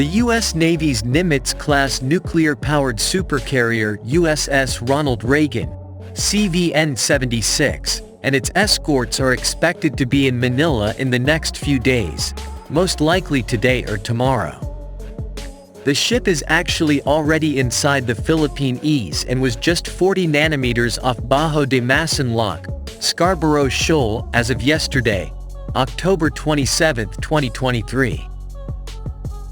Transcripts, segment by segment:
The U.S. Navy's Nimitz-class nuclear-powered supercarrier USS Ronald Reagan, CVN-76, and its escorts are expected to be in Manila in the next few days, most likely today or tomorrow. The ship is actually already inside the Philippine Seas and was just 40 nanometers off Bajo de Masinloc, Scarborough Shoal as of yesterday, October 27, 2023.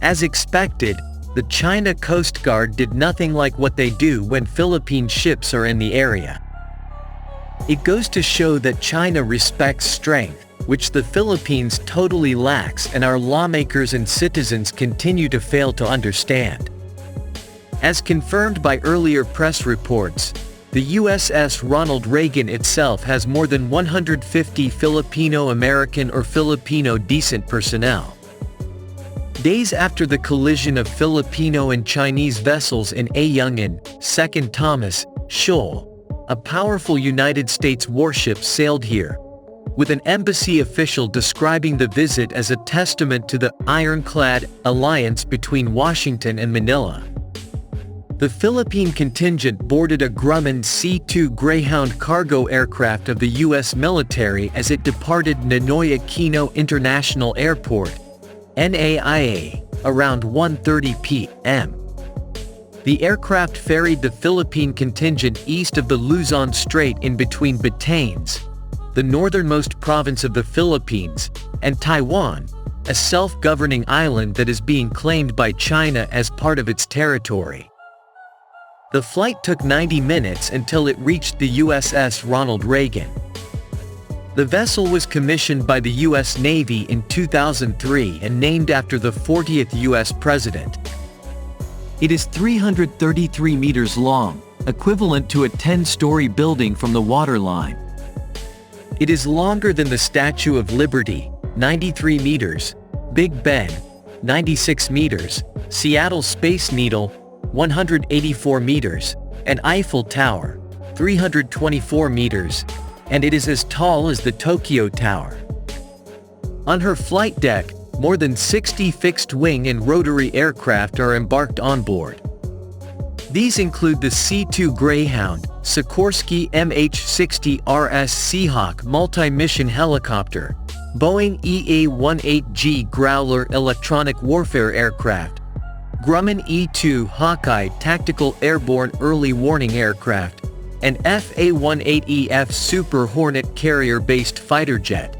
As expected, the China Coast Guard did nothing like what they do when Philippine ships are in the area. It goes to show that China respects strength, which the Philippines totally lacks, and our lawmakers and citizens continue to fail to understand. As confirmed by earlier press reports, the USS Ronald Reagan itself has more than 150 Filipino-American or Filipino descent personnel. Days after the collision of Filipino and Chinese vessels in Ayungin, 2nd Thomas, Shoal, a powerful United States warship sailed here, with an embassy official describing the visit as a testament to the ironclad alliance between Washington and Manila. The Philippine contingent boarded a Grumman C-2 Greyhound cargo aircraft of the U.S. military as it departed Ninoy Aquino International Airport, NAIA, around 1:30 p.m. The aircraft ferried the Philippine contingent east of the Luzon Strait in between Batanes, the northernmost province of the Philippines, and Taiwan, a self-governing island that is being claimed by China as part of its territory. The flight took 90 minutes until it reached the USS Ronald Reagan. The vessel was commissioned by the U.S. Navy in 2003 and named after the 40th U.S. President. It is 333 meters long, equivalent to a 10-story building from the waterline. It is longer than the Statue of Liberty, 93 meters, Big Ben, 96 meters, Seattle Space Needle, 184 meters, and Eiffel Tower, 324 meters, and it is as tall as the Tokyo Tower. On her flight deck, more than 60 fixed-wing and rotary aircraft are embarked on board. These include the C-2 Greyhound, Sikorsky MH-60 RS Seahawk multi-mission helicopter, Boeing EA-18G Growler electronic warfare aircraft, Grumman E-2 Hawkeye tactical airborne early warning aircraft, and FA-18EF Super Hornet carrier-based fighter jet.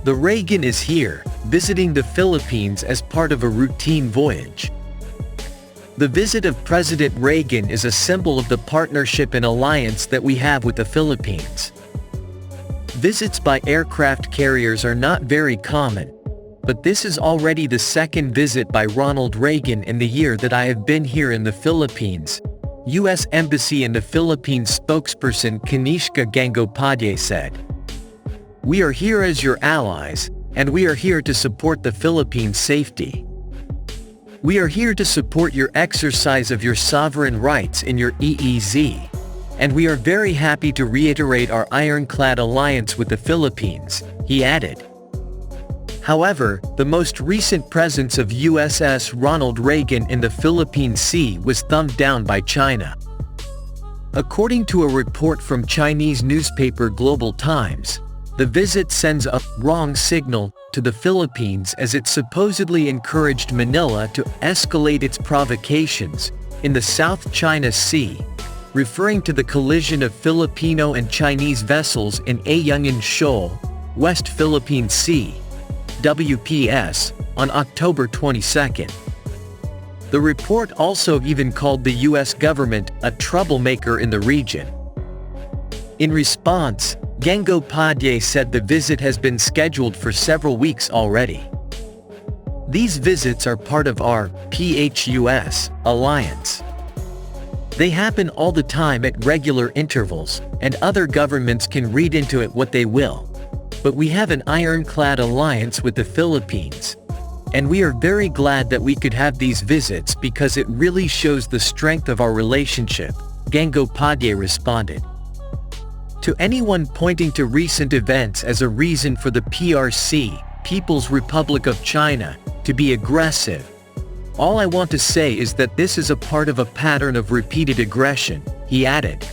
The Reagan is here, visiting the Philippines as part of a routine voyage. The visit of President Reagan is a symbol of the partnership and alliance that we have with the Philippines. Visits by aircraft carriers are not very common, but this is already the second visit by Ronald Reagan in the year that I have been here in the Philippines, U.S. Embassy in the Philippines spokesperson Kanishka Gangopadhyay said. "We are here as your allies, and we are here to support the Philippines' safety. We are here to support your exercise of your sovereign rights in your EEZ, and we are very happy to reiterate our ironclad alliance with the Philippines," he added. However, the most recent presence of USS Ronald Reagan in the Philippine Sea was thumbed down by China. According to a report from Chinese newspaper Global Times, the visit sends a wrong signal to the Philippines as it supposedly encouraged Manila to escalate its provocations in the South China Sea, referring to the collision of Filipino and Chinese vessels in Ayungin Shoal, West Philippine Sea, WPS, on October 22. The report also even called the U.S. government a troublemaker in the region. In response, Gangopadhyay said the visit has been scheduled for several weeks already. These visits are part of our PHUS alliance. They happen all the time at regular intervals, and other governments can read into it what they will. But we have an ironclad alliance with the Philippines. And we are very glad that we could have these visits because it really shows the strength of our relationship, Gangopadhyay responded. To anyone pointing to recent events as a reason for the PRC, People's Republic of China, to be aggressive, All I want to say is that this is a part of a pattern of repeated aggression, he added.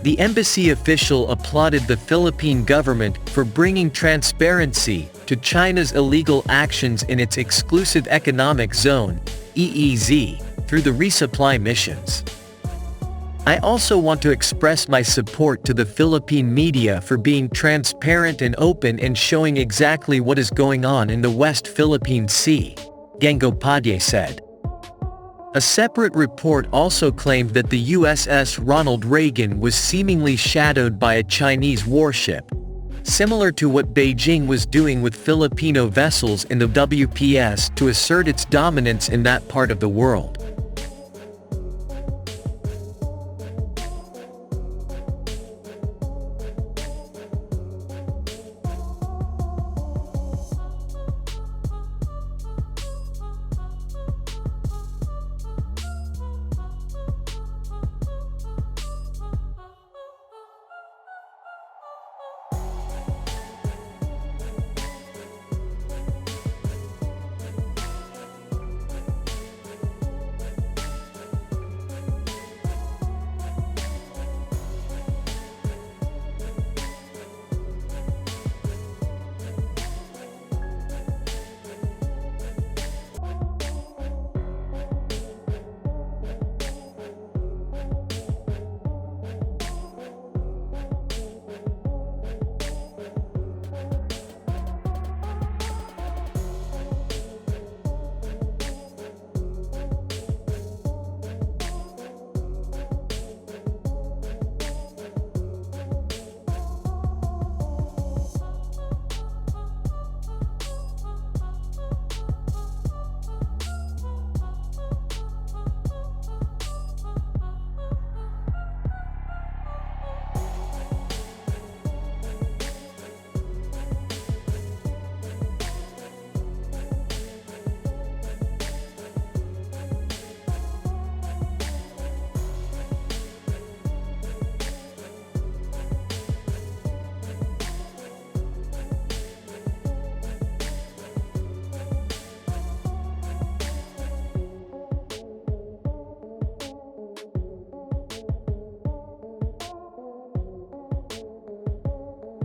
The embassy official applauded the Philippine government for bringing transparency to China's illegal actions in its exclusive economic zone, EEZ, through the resupply missions. I also want to express my support to the Philippine media for being transparent and open and showing exactly what is going on in the West Philippine Sea, Gangopadhyay said. A separate report also claimed that the Uss Ronald Reagan was seemingly shadowed by a Chinese warship, similar to what Beijing was doing with Filipino vessels in the WPS to assert its dominance in that part of the world.